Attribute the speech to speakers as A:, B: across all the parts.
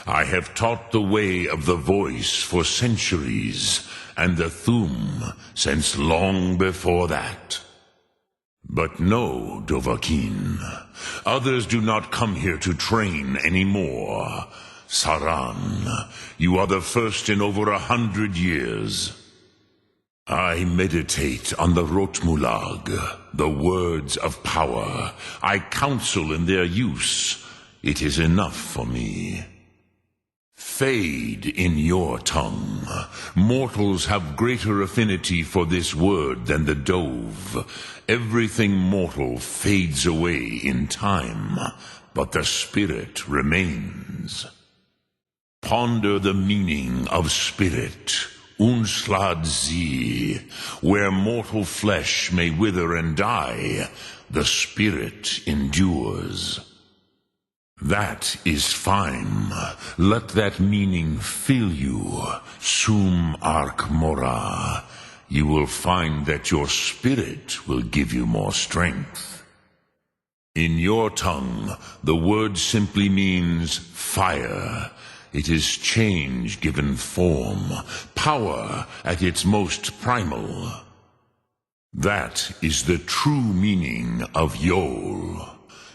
A: I have taught the way of the voice for centuries, and the Thu'um since long before that. But no, Dovahkiin, others do not come here to train anymore. Saran, you are the first in over 100 years. I meditate on the Rotmulag, the words of power. I counsel in their use. It is enough for me. Fade in your tongue. Mortals have greater affinity for this word than the Dove. Everything mortal fades away in time, but the spirit remains. Ponder the meaning of spirit, Unslad Zi. Where mortal flesh may wither and die, the spirit endures. That is fine. Let that meaning fill you, Sum Ark Mora. You will find that your spirit will give you more strength. In your tongue, the word simply means fire. It is change given form, power at its most primal. That is the true meaning of Yol.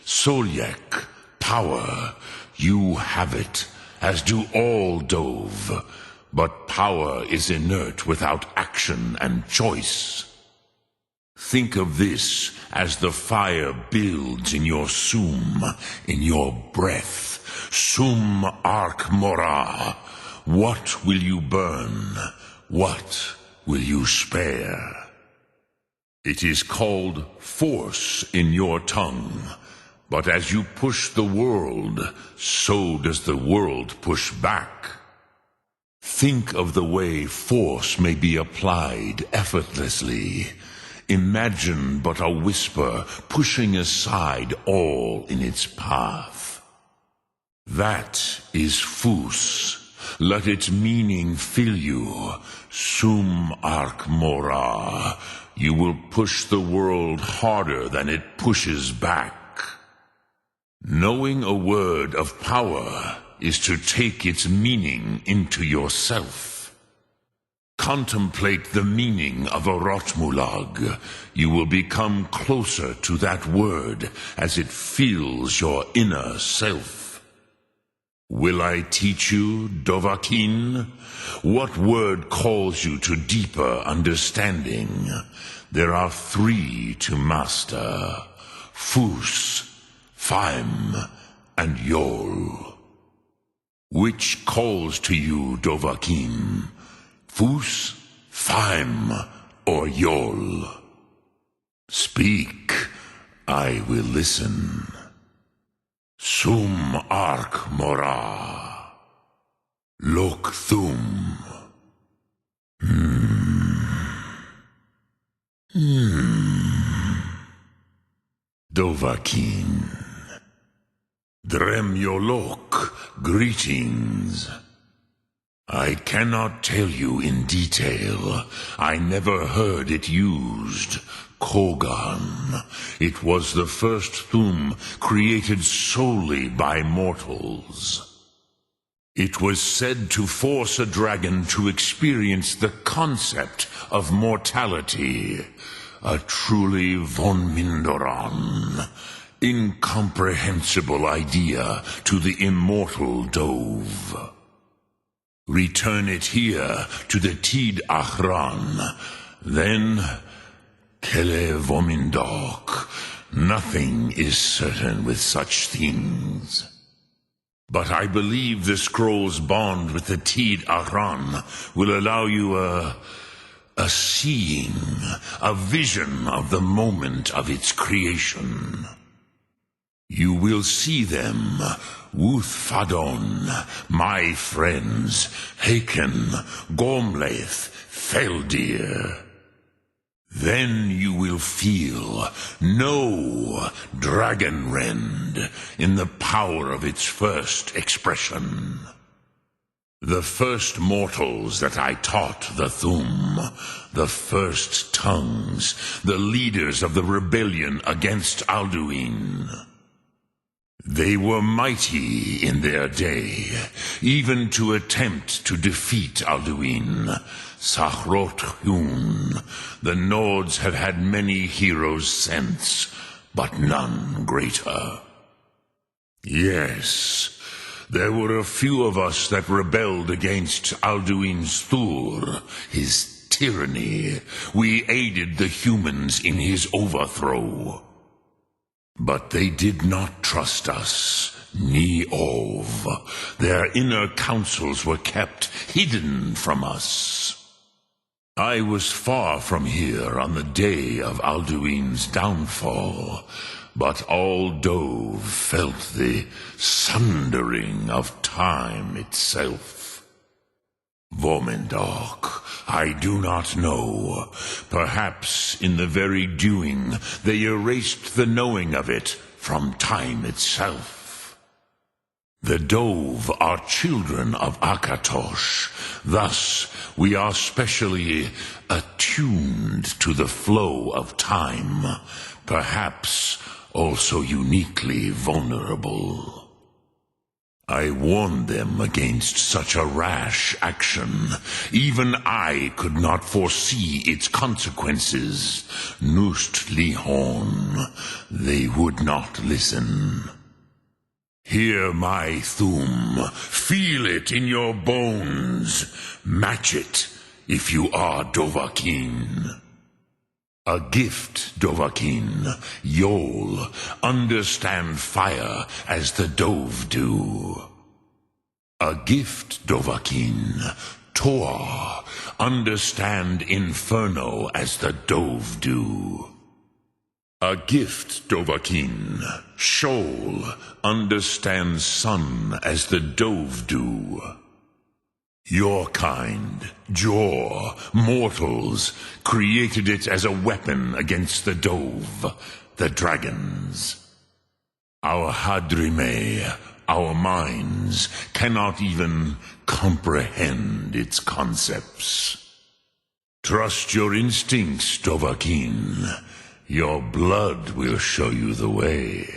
A: Solyek, power. You have it, as do all Dove. But power is inert without action and choice. Think of this as the fire builds in your Sum, in your breath. Sum Ark Mora. What will you burn? What will you spare? It is called force in your tongue. But as you push the world, so does the world push back. Think of the way force may be applied effortlessly. Imagine but a whisper pushing aside all in its path. That is Fus. Let its meaning fill you. Sum Ark Mora. You will push the world harder than it pushes back. Knowing a word of power is to take its meaning into yourself. Contemplate the meaning of a Rotmulag. You will become closer to that word as it fills your inner self. Will I teach you, Dovahkiin? What word calls you to deeper understanding? There are 3 to master: Fus, Faim, and Yol. Which calls to you, Dovahkiin? Fus, Faim, or Yol? Speak, I will listen. Sum Ark Mora. Lok Thu'um. Dovahkiin. Drem Yolok, greetings. I cannot tell you in detail. I never heard it used. Kogan. It was the first Thu'um created solely by mortals. It was said to force a dragon to experience the concept of mortality. A truly von Mindoran, incomprehensible idea to the immortal Dove. Return it here to the Tid Achran. Then, Kele Vomindok. Nothing is certain with such things. But I believe the scroll's bond with the Tid Achran will allow you a seeing, a vision of the moment of its creation. You will see them, Wuthfadon, my friends, Haken, Gormlaith, Feldir. Then you will feel, know Dragonrend in the power of its first expression. The first mortals that I taught the Thu'um, the first tongues, the leaders of the rebellion against Alduin. They were mighty in their day, even to attempt to defeat Alduin. Trainthuurnax. The Nords have had many heroes since, but none greater. Yes, there were a few of us that rebelled against Alduin's Thur, his tyranny. We aided the humans in his overthrow. But they did not trust us, ni Ov. Their inner counsels were kept hidden from us. I was far from here on the day of Alduin's downfall, but all Dove felt the sundering of time itself. Vormendok, I do not know. Perhaps in the very doing they erased the knowing of it from time itself. The Dove are children of Akatosh. Thus, we are specially attuned to the flow of time, perhaps also uniquely vulnerable. I warned them against such a rash action. Even I could not foresee its consequences. Nust Lihorn, they would not listen. Hear my Thum. Feel it in your bones. Match it if you are Dovahkiin. A gift, Dovahkiin. You'll understand fire as the Dove do. A gift, Dovahkiin. Tor, understand inferno as the Dove do. A gift, Dovahkiin. Shoal, understand sun as the Dove do. Your kind, Jor, mortals, created it as a weapon against the Dove, the dragons. Our Hadrime, our minds, cannot even comprehend its concepts. Trust your instincts, Dovahkiin. Your blood will show you the way.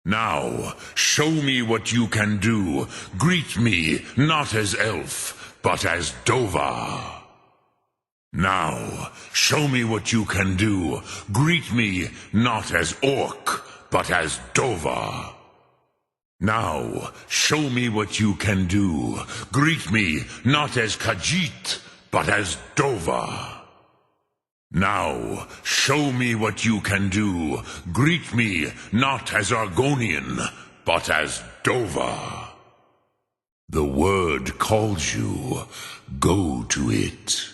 A: Now, show me what you can do. Greet me not as elf, but as Dova. Now, show me what you can do. Greet me not as orc, but as Dova. Now, show me what you can do. Greet me not as Khajiit, but as Dova. Now, show me what you can do. Greet me not as Argonian, but as Dova. The word calls you. Go to it.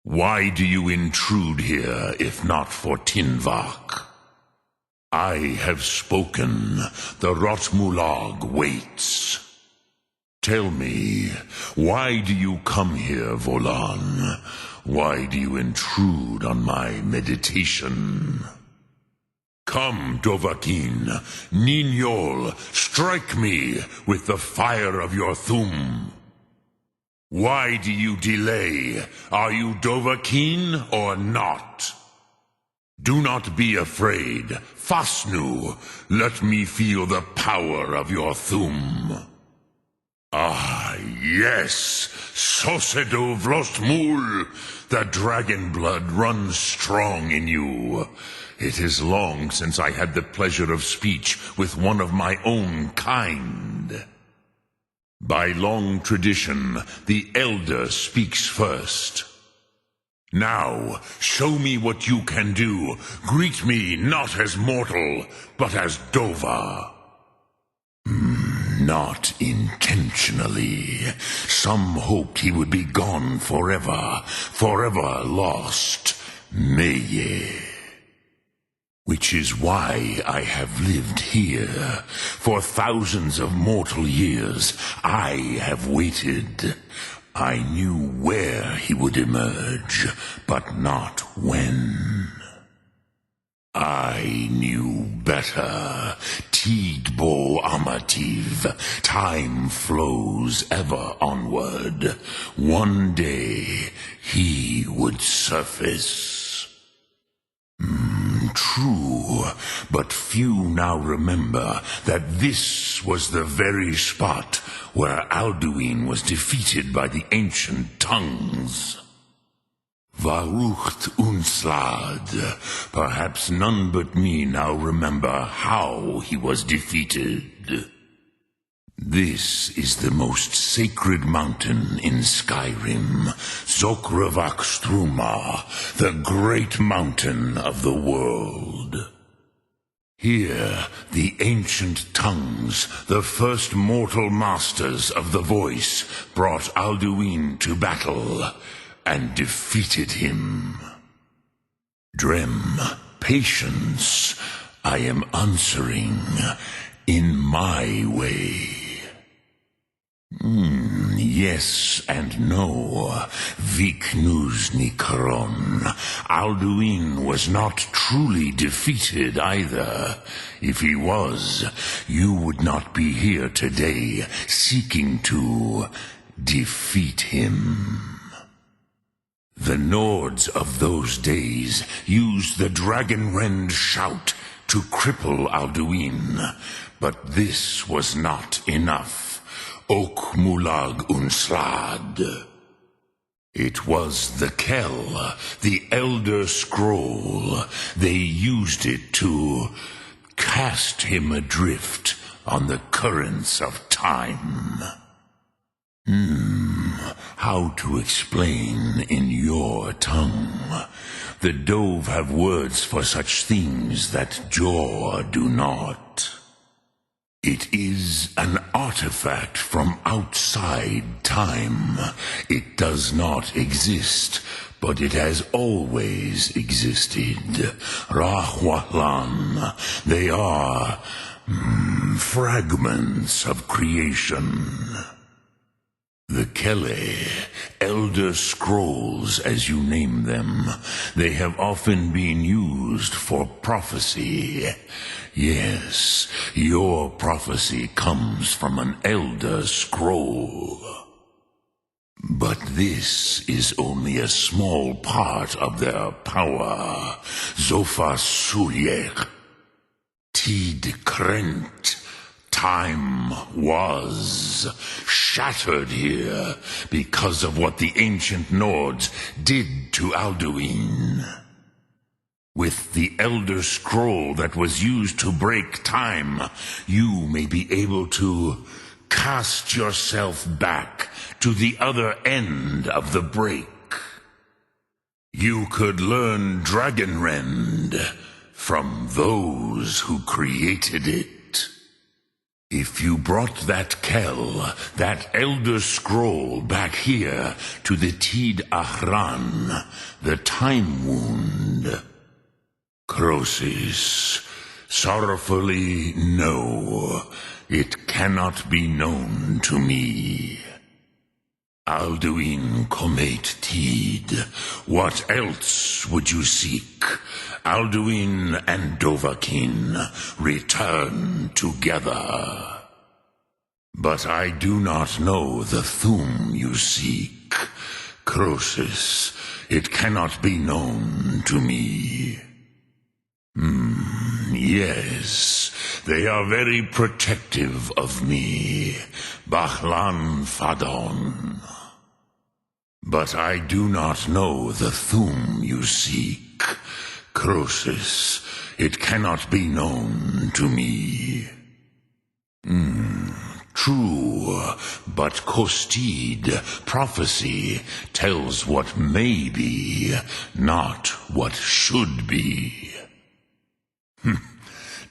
A: Why do you intrude here if not for Tinvak? I have spoken. The Rotmulag waits. Tell me, why do you come here, Volan? Why do you intrude on my meditation? Come, Dovahkiin, Ninyol, strike me with the fire of your Thum. Why do you delay? Are you Dovahkiin or not? Do not be afraid. Fasnu, let me feel the power of your Thum. Ah, yes, Sosedo Vlostmul, the dragon blood runs strong in you. It is long since I had the pleasure of speech with one of my own kind. By long tradition, the elder speaks first. Now, show me what you can do. Greet me not as mortal, but as Dova. Not intentionally. Some hoped he would be gone forever, forever lost. Meye. Which is why I have lived here. For thousands of mortal years, I have waited. I knew where he would emerge, but not when. I knew better. Tidbo Amativ. Time flows ever onward. One day he would surface. true, but few now remember that this was the very spot where Alduin was defeated by the ancient tongues. Varucht Unslad. Perhaps none but me now remember how he was defeated. This is the most sacred mountain in Skyrim, Zokravakstruma, the great mountain of the world. Here, the ancient tongues, the first mortal masters of the voice, brought Alduin to battle and defeated him. Drem, patience. I am answering in my way. Yes and no. Viknusnikaron. Alduin was not truly defeated either. If he was, you would not be here today seeking to defeat him. The Nords of those days used the Dragonrend shout to cripple Alduin, but this was not enough. Ok Mulag Unslad. It was the Kell, the Elder Scroll. They used it to cast him adrift on the currents of time. How to explain in your tongue? The Dove have words for such things that Jor do not. It is an artifact from outside time. It does not exist, but it has always existed. Rahwahlan. They are fragments of creation. The Kele, Elder Scrolls as you name them, they have often been used for prophecy. Yes, your prophecy comes from an Elder Scroll. But this is only a small part of their power. Zofa Suyek. Tid Krent. Time was shattered here because of what the ancient Nords did to Alduin. With the Elder Scroll that was used to break time, you may be able to cast yourself back to the other end of the break. You could learn Dragonrend from those who created it. If you brought that Kell, that Elder Scroll, back here to the Tid Ahran, the Time Wound. Crosis, sorrowfully, no, it cannot be known to me. Alduin Comate Tid, what else would you seek? Alduin and Dovahkiin return together. But I do not know the Thu'um you seek. Crosis, it cannot be known to me. Yes, they are very protective of me. Bahlan Fadon. But I do not know the Thu'um you seek. Crosis, it cannot be known to me. True, but Kostid, prophecy, tells what may be, not what should be.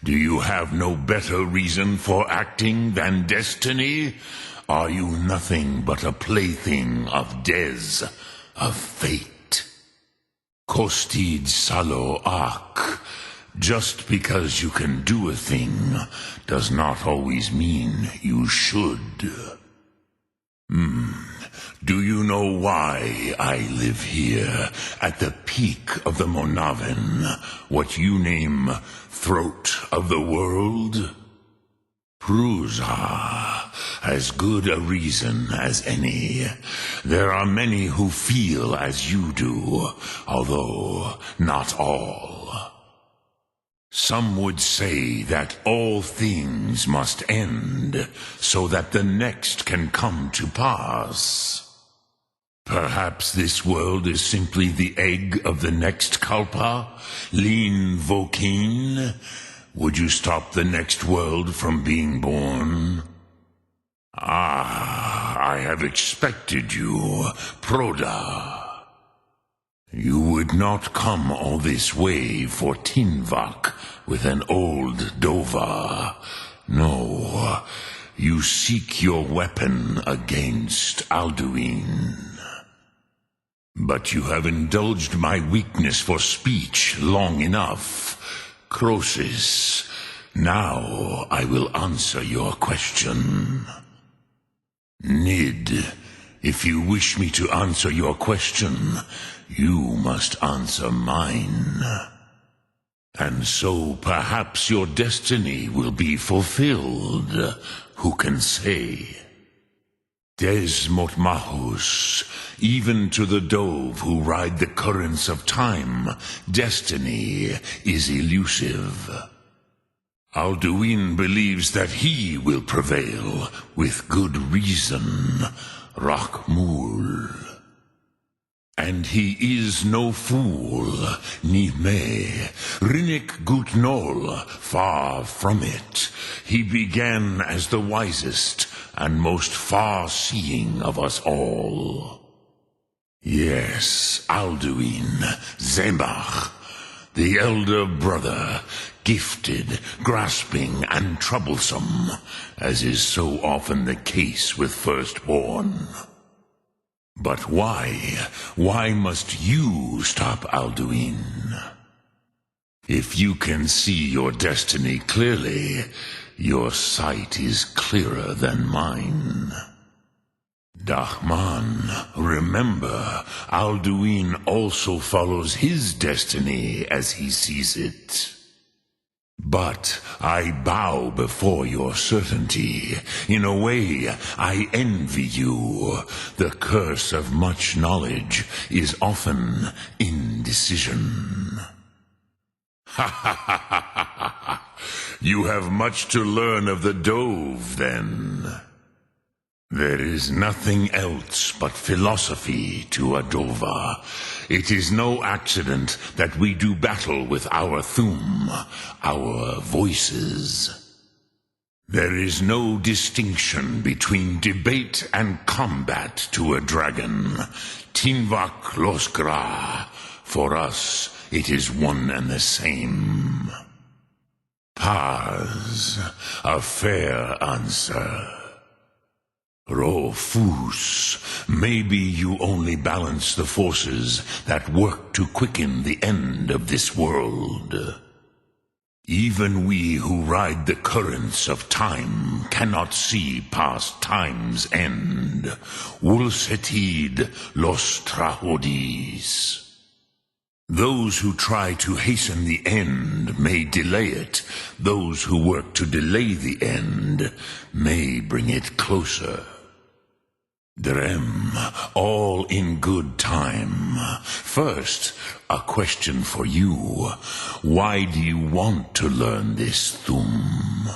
A: Do you have no better reason for acting than destiny? Are you nothing but a plaything of Des, of fate? Kostid Salo Ak. Just because you can do a thing does not always mean you should. Do you know why I live here, at the peak of the Monaven, what you name Throat of the World? Prusa, as good a reason as any. There are many who feel as you do, although not all. Some would say that all things must end, so that the next can come to pass. Perhaps this world is simply the egg of the next Kalpa, Lean Vokeen. Would you stop the next world from being born? Ah, I have expected you, Proda. You would not come all this way for Tinvak with an old Dova. No, you seek your weapon against Alduin. But you have indulged my weakness for speech long enough, Croesus. Now I will answer your question. Nid, if you wish me to answer your question, you must answer mine. And so perhaps your destiny will be fulfilled. Who can say? Des Motmahus, even to the dove who ride the currents of time, destiny is elusive. Alduin believes that he will prevail, with good reason, Rakmul. And he is no fool, ni me, Rinnik Gutnol, far from it. He began as the wisest and most far-seeing of us all. Yes, Alduin, Zemach, the elder brother, gifted, grasping, and troublesome, as is so often the case with firstborn. But why must you stop Alduin? If you can see your destiny clearly, your sight is clearer than mine. Dahman, remember, Alduin also follows his destiny as he sees it. But I bow before your certainty. In a way, I envy you. The curse of much knowledge is often indecision. Ha ha ha ha ha ha! You have much to learn of the dove, then. There is nothing else but philosophy to a Dova. It is no accident that we do battle with our Thum, our voices. There is no distinction between debate and combat to a dragon. Tinvak Loskra. For us, it is one and the same. Paz, a fair answer. Rofus, maybe you only balance the forces that work to quicken the end of this world. Even we who ride the currents of time cannot see past time's end. Wulsetid los trahodis. Those who try to hasten the end may delay it. Those who work to delay the end may bring it closer. Drem, all in good time. First, a question for you. Why do you want to learn this Thum?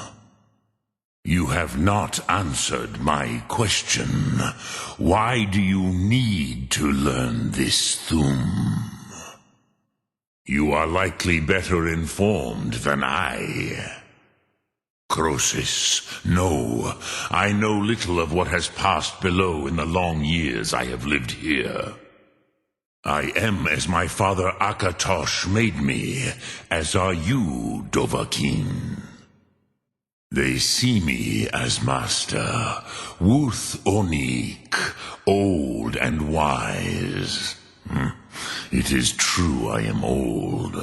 A: You have not answered my question. Why do you need to learn this Thum? You are likely better informed than I. Croesus, no, I know little of what has passed below in the long years I have lived here. I am as my father Akatosh made me, as are you, Dovahkiin. They see me as master, Wuth Onik, old and wise. It is true I am old.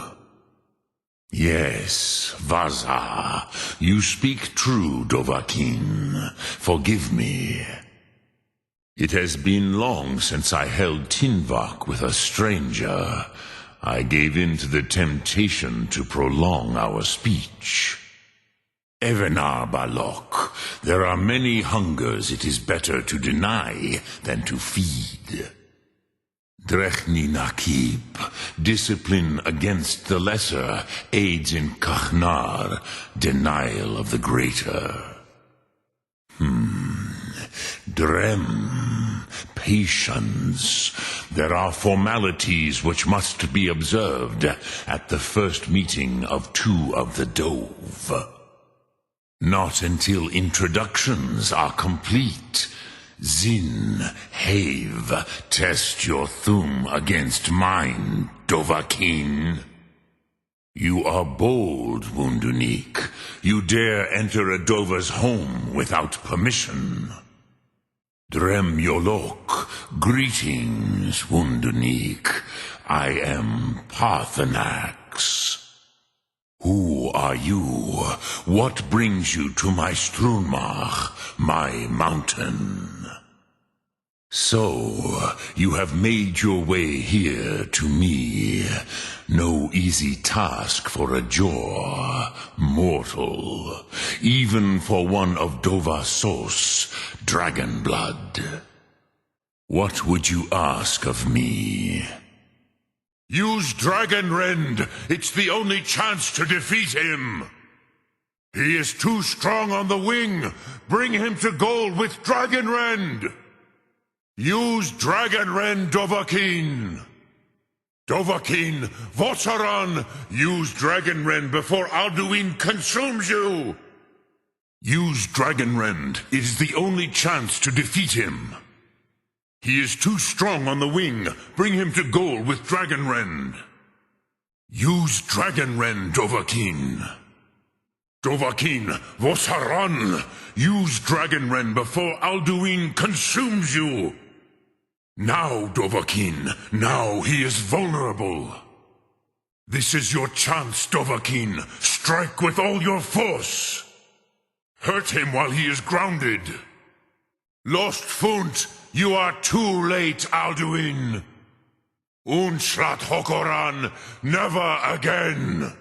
A: Yes, Vaza, you speak true, Dovahkiin. Forgive me. It has been long since I held Tinvak with a stranger. I gave in to the temptation to prolong our speech. Evenar Balok, there are many hungers it is better to deny than to feed. Drechni Nakib, discipline against the lesser, aids in Kachnar, denial of the greater. Drem, patience. There are formalities which must be observed at the first meeting of two of the Dove. Not until introductions are complete. Zin, Have, test your Thum against mine, Dovahkiin. You are bold, Wundunik. You dare enter a Dova's home without permission. Drem Yolok, greetings, Wundunik. I am Paathurnax. Who are you? What brings you to my Strunmach, my mountain? So, you have made your way here to me. No easy task for a Jor, mortal, even for one of Dovasos, dragon blood. What would you ask of me? Use Dragonrend. It's the only chance to defeat him. He is too strong on the wing. Bring him to goal with Dragonrend. Use Dragonrend, Dovahkiin. Dovahkiin, Votaran, use Dragonrend before Alduin consumes you. Use Dragonrend. It is the only chance to defeat him. He is too strong on the wing. Bring him to goal with Dragonrend. Use Dragonrend, Dovahkiin. Dovahkiin, Vosaran, use Dragonrend before Alduin consumes you. Now, Dovahkiin, now he is vulnerable. This is your chance, Dovahkiin. Strike with all your force. Hurt him while he is grounded. Lost Funt, you are too late, Alduin. Unschlat Hokoran, never again.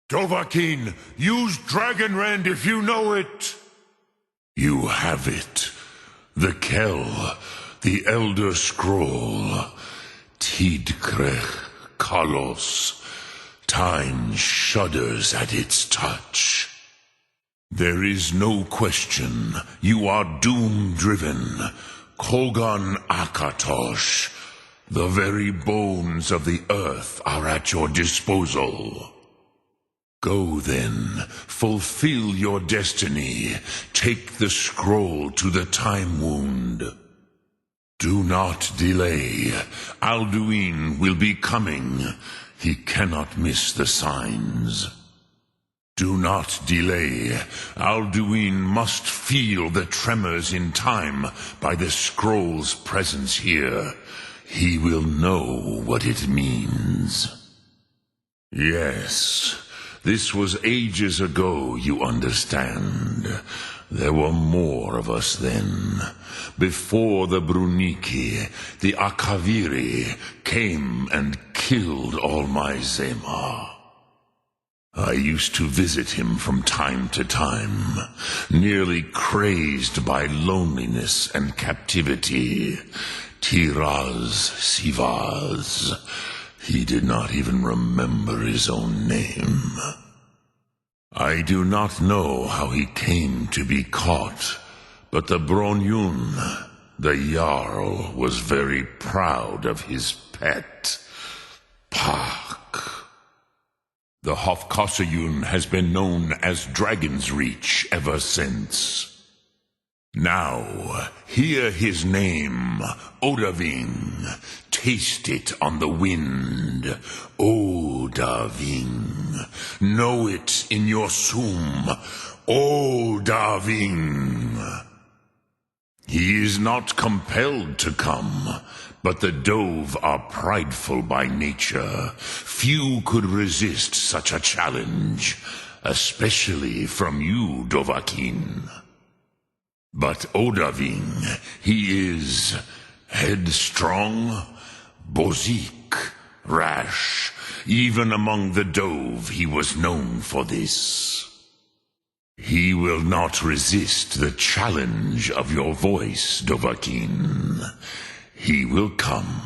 A: Dovahkiin, use Dragonrend if you know it. You have it. The Kell, the Elder Scroll. Tidkrech Kalos. Time shudders at its touch. There is no question. You are doom-driven. Kogan Akatosh. The very bones of the earth are at your disposal. Go then, fulfill your destiny. Take the scroll to the Time Wound. Do not delay. Alduin will be coming. He cannot miss the signs. Do not delay. Alduin must feel the tremors in time by the scroll's presence here. He will know what it means. Yes, this was ages ago, you understand. There were more of us then. Before the Bruniki, the Akaviri came and killed all my Zema. I used to visit him from time to time, nearly crazed by loneliness and captivity. Tiraz Sivaz. He did not even remember his own name. I do not know how he came to be caught, but the Bronyun, the Jarl, was very proud of his pet, Pak. The Hofkossayun has been known as Dragon's Reach ever since. Now, hear his name, Odahviing. Taste it on the wind, Odahviing. Know it in your Sum, Odahviing. He is not compelled to come, but the Dove are prideful by nature. Few could resist such a challenge, especially from you, Dovahkiin. But Odahviing, he is headstrong, bozik, rash. Even among the Dove he was known for this. He will not resist the challenge of your voice, Dovahkiin. He will come.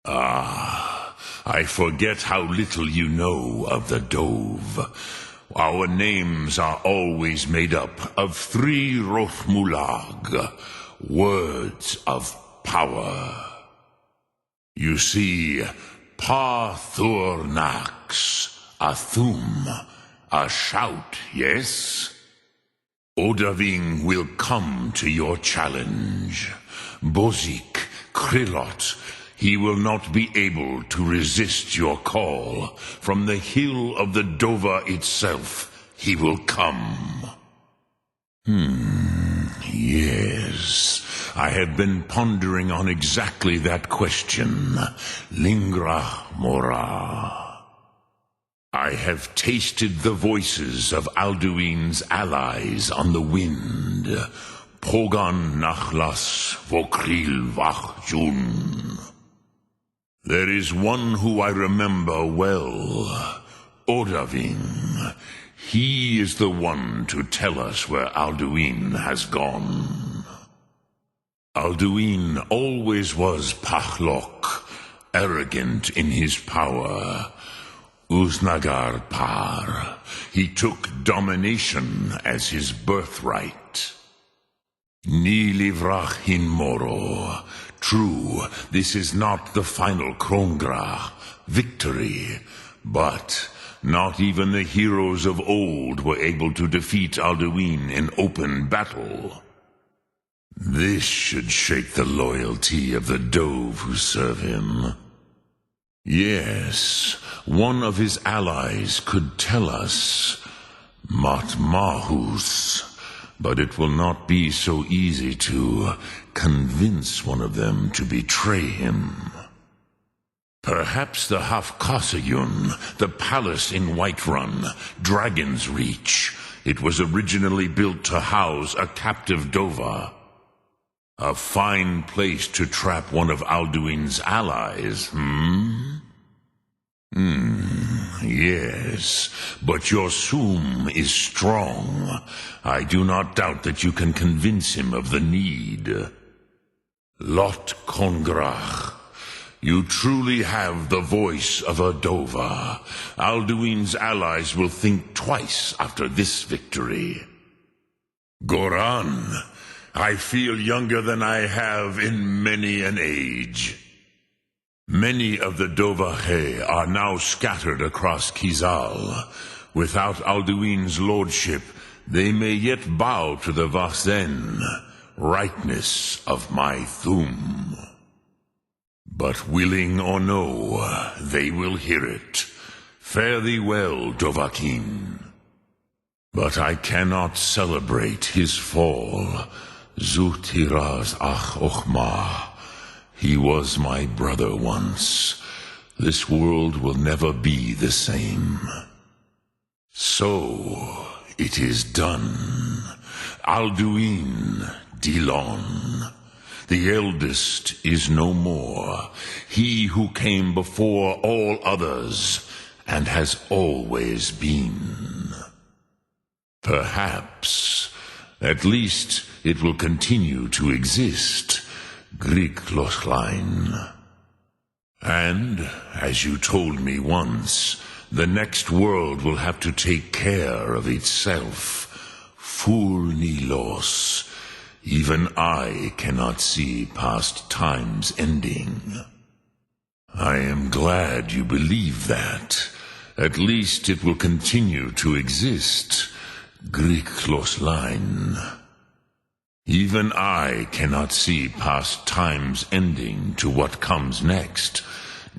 A: Ah, I forget how little you know of the Dove. Our names are always made up of 3 Rothmulag, words of power. You see, Paathurnax, a thum, a shout, yes? Odahviing will come to your challenge. Bozik, Krillot, he will not be able to resist your call. From the hill of the Dova itself, he will come. Yes, I have been pondering on exactly that question. Lingra mora. I have tasted the voices of Alduin's allies on the wind. Pogan nachlas vokril vachjun. There is one who I remember well, Odahviing. He is the one to tell us where Alduin has gone. Alduin always was Pachlok, arrogant in his power. Uznagar Par. He took domination as his birthright. Ni livrach hin moro. True, this is not the final Krongra, victory, but not even the heroes of old were able to defeat Alduin in open battle. This should shake the loyalty of the Dove who serve him. Yes, one of his allies could tell us, Matmahus, but it will not be so easy to convince one of them to betray him. Perhaps the Hafkasayun, the palace in Whiterun, Dragon's Reach. It was originally built to house a captive Dova. A fine place to trap one of Alduin's allies, Yes, but your Sum is strong. I do not doubt that you can convince him of the need. Lot Kongrach, you truly have the voice of a Dova. Alduin's allies will think twice after this victory. Goran, I feel younger than I have in many an age. Many of the Dovache are now scattered across Kizal. Without Alduin's lordship, they may yet bow to the Vasen, rightness of my Thum. But willing or no, they will hear it. Fare thee well, Dovahkiin. But I cannot celebrate his fall. Zutiraz ach ochma. He was my brother once. This world will never be the same. So, it is done. Alduin, Dilon. The eldest is no more. He who came before all others, and has always been. Perhaps, at least it will continue to exist. Grikloslein. And, as you told me once, the next world will have to take care of itself. Fulnilos. Even I cannot see past time's ending. I am glad you believe that. At least it will continue to exist. Grikloslein. Even I cannot see past time's ending to what comes next.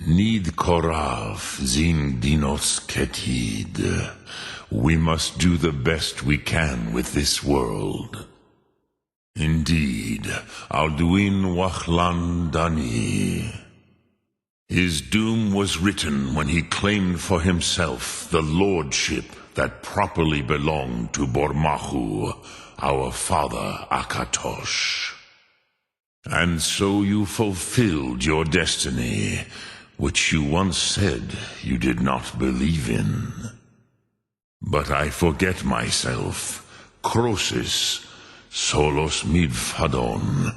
A: Nid korav zin dinos ketid. We must do the best we can with this world. Indeed, Alduin wachlan dani. His doom was written when he claimed for himself the lordship that properly belonged to Bormahu, our father Akatosh. And so you fulfilled your destiny, which you once said you did not believe in. But I forget myself. Crosis, solos midfadon,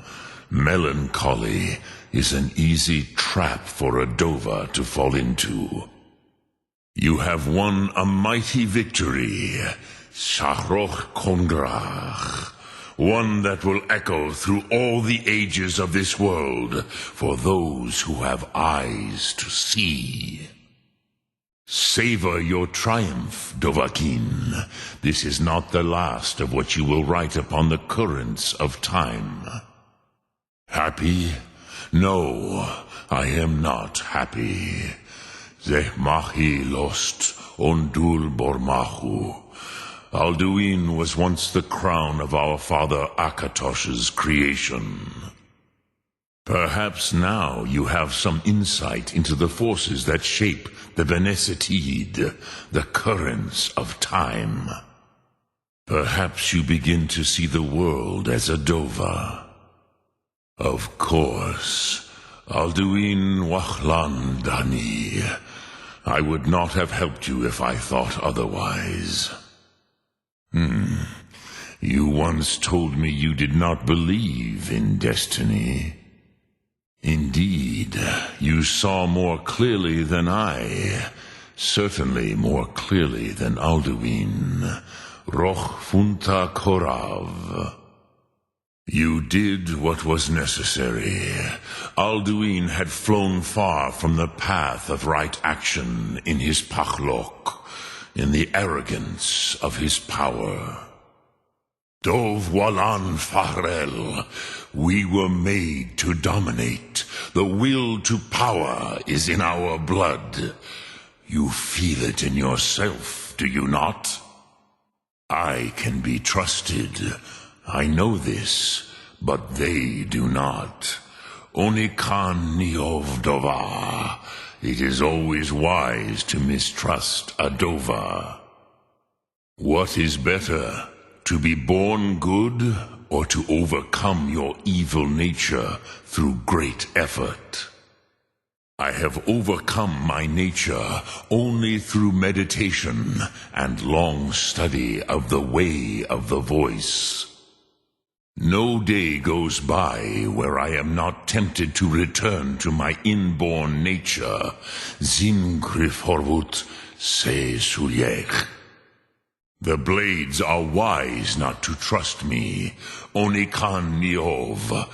A: melancholy, is an easy trap for a Dova to fall into. You have won a mighty victory, Shahroch Kongrach, one that will echo through all the ages of this world for those who have eyes to see. Savor your triumph, Dovahkiin. This is not the last of what you will write upon the currents of time. Happy? No, I am not happy. Zehmahi lost Ondul Bormahu. Alduin was once the crown of our father Akatosh's creation. Perhaps now you have some insight into the forces that shape the Benesitid, the currents of time. Perhaps you begin to see the world as a Dova. Of course, Alduin Wachlan Dani. I would not have helped you if I thought otherwise. You once told me you did not believe in destiny. Indeed, you saw more clearly than I, certainly more clearly than Alduin, Roch Funta Korav. You did what was necessary. Alduin had flown far from the path of right action in his Pachlok, in the arrogance of his power. Dov Walan Fahrel, we were made to dominate. The will to power is in our blood. You feel it in yourself, do you not? I can be trusted. I know this, but they do not. Onikan Niov Dova. It is always wise to mistrust a Dova. What is better, to be born good, or to overcome your evil nature through great effort? I have overcome my nature only through meditation and long study of the way of the voice. No day goes by where I am not tempted to return to my inborn nature, Zimgrifhorvut se Sulyech. The blades are wise not to trust me, Onikan Niov.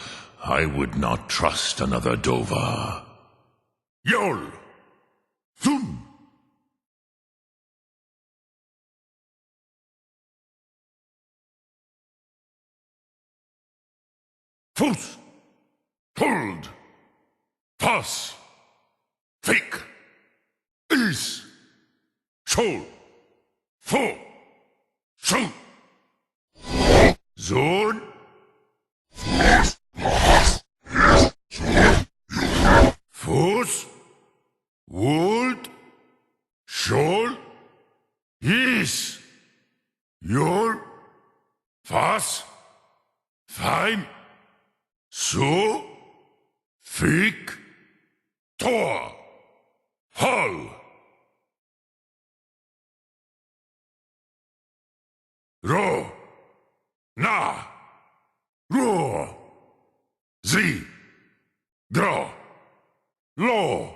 A: I would not trust another Dova. Yol! Thun! Fus! Hold! Pass! Fik! Is! Schol! Fo! Schol! Zod! Fus! Wold! Schol! Is! Jol! Fas! Fein! So, Fik, Tor, Hol. Ro, Na, Ro, Zi, Gro, Lo,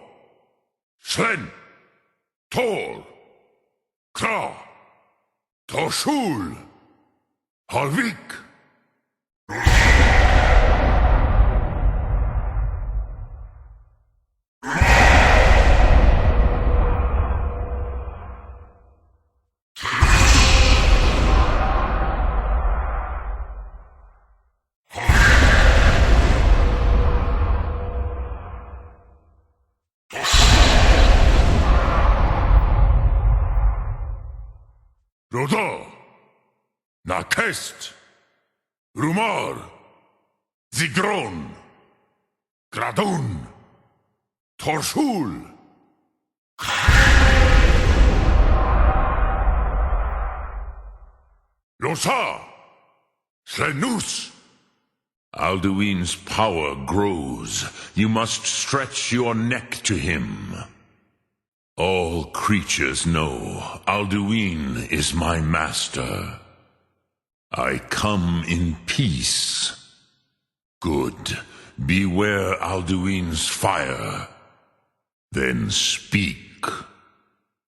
A: Slen, Tol, Kra, Toshul, Halvik. Rodo, Nakest, Rumor, Zigron, Gradun, Torshul. Losa, Slenus. Alduin's power grows. You must stretch your neck to him. All creatures know Alduin is my master. I come in peace. Good. beware Alduin's fire. Then speak.